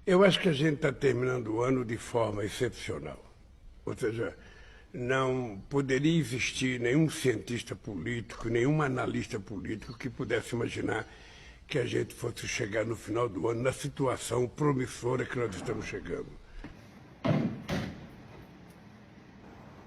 Eu acho que a gente está terminando o ano de forma excepcional. Ou seja, não poderia existir nenhum cientista político, nenhum analista político que pudesse imaginar que a gente fosse chegar no final do ano na situação promissora que nós estamos chegando.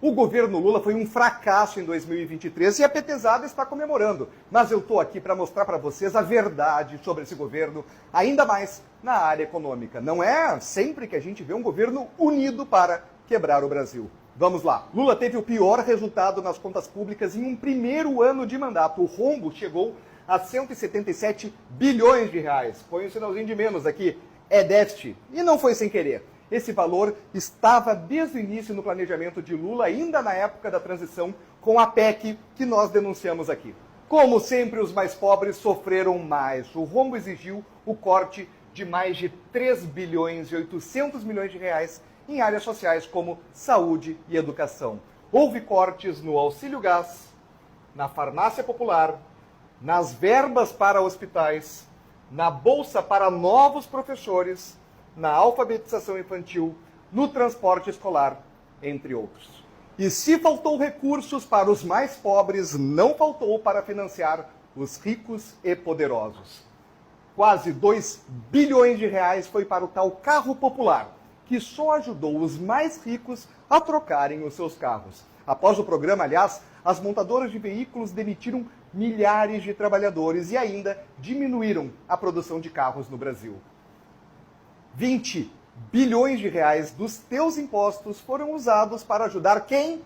O governo Lula foi um fracasso em 2023 e a petezada está comemorando. Mas eu estou aqui para mostrar para vocês a verdade sobre esse governo, ainda mais na área econômica. Não é sempre que a gente vê um governo unido para quebrar o Brasil. Vamos lá. Lula teve o pior resultado nas contas públicas em um primeiro ano de mandato. O rombo chegou a 177 bilhões de reais. Põe um sinalzinho de menos aqui. É déficit. E não foi sem querer. Esse valor estava desde o início no planejamento de Lula, ainda na época da transição, com a PEC que nós denunciamos aqui. Como sempre, os mais pobres sofreram mais. O rombo exigiu o corte de mais de 3 bilhões e 800 milhões de reais em áreas sociais como saúde e educação. Houve cortes no auxílio gás, na farmácia popular, nas verbas para hospitais, na bolsa para novos professores, na alfabetização infantil, no transporte escolar, entre outros. E se faltou recursos para os mais pobres, não faltou para financiar os ricos e poderosos. Quase 2 bilhões de reais foi para o tal carro popular, que só ajudou os mais ricos a trocarem os seus carros. Após o programa, aliás, as montadoras de veículos demitiram milhares de trabalhadores e ainda diminuíram a produção de carros no Brasil. 20 bilhões de reais dos teus impostos foram usados para ajudar quem?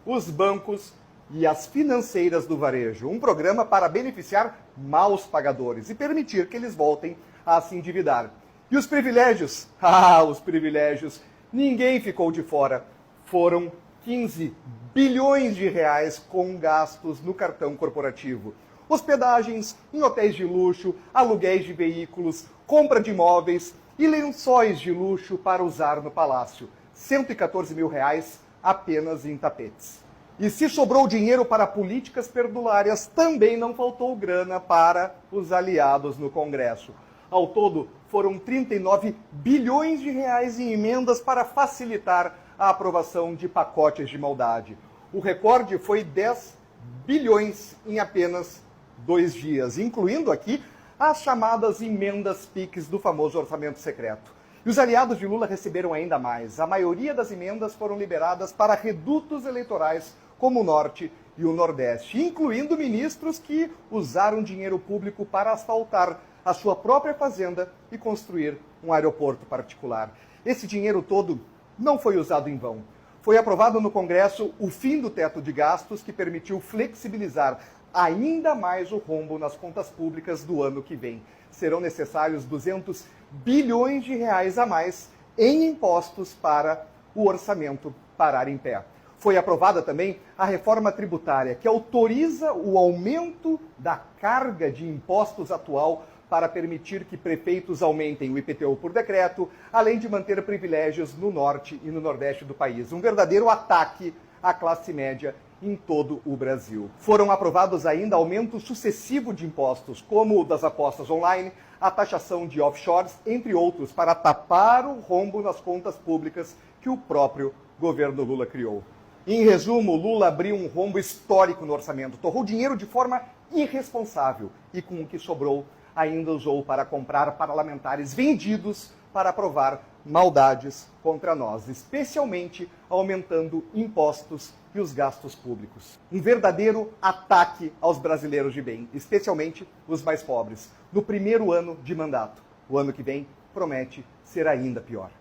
Os bancos e as financeiras do varejo. Um programa para beneficiar maus pagadores e permitir que eles voltem a se endividar. E os privilégios? Ah, os privilégios. Ninguém ficou de fora. Foram 15 bilhões de reais com gastos no cartão corporativo. Hospedagens em hotéis de luxo, aluguéis de veículos, compra de imóveis e lençóis de luxo para usar no palácio. 114 mil reais apenas em tapetes. E se sobrou dinheiro para políticas perdulárias, também não faltou grana para os aliados no Congresso. Ao todo, foram 39 bilhões de reais em emendas para facilitar a aprovação de pacotes de maldade. O recorde foi 10 bilhões em apenas 2 dias, incluindo aqui as chamadas emendas PIX do famoso orçamento secreto. E os aliados de Lula receberam ainda mais. A maioria das emendas foram liberadas para redutos eleitorais como o Norte e o Nordeste, incluindo ministros que usaram dinheiro público para asfaltar a sua própria fazenda e construir um aeroporto particular. Esse dinheiro todo não foi usado em vão. Foi aprovado no Congresso o fim do teto de gastos, que permitiu flexibilizar ainda mais o rombo nas contas públicas do ano que vem. Serão necessários 200 bilhões de reais a mais em impostos para o orçamento parar em pé. Foi aprovada também a reforma tributária, que autoriza o aumento da carga de impostos atual para permitir que prefeitos aumentem o IPTU por decreto, além de manter privilégios no norte e no nordeste do país. Um verdadeiro ataque à classe média em todo o Brasil. Foram aprovados ainda aumentos sucessivos de impostos, como o das apostas online, a taxação de offshores, entre outros, para tapar o rombo nas contas públicas que o próprio governo Lula criou. Em resumo, Lula abriu um rombo histórico no orçamento, torrou dinheiro de forma irresponsável e, com o que sobrou, ainda usou para comprar parlamentares vendidos para aprovar maldades contra nós, especialmente aumentando impostos e os gastos públicos. Um verdadeiro ataque aos brasileiros de bem, especialmente os mais pobres, no primeiro ano de mandato. O ano que vem promete ser ainda pior.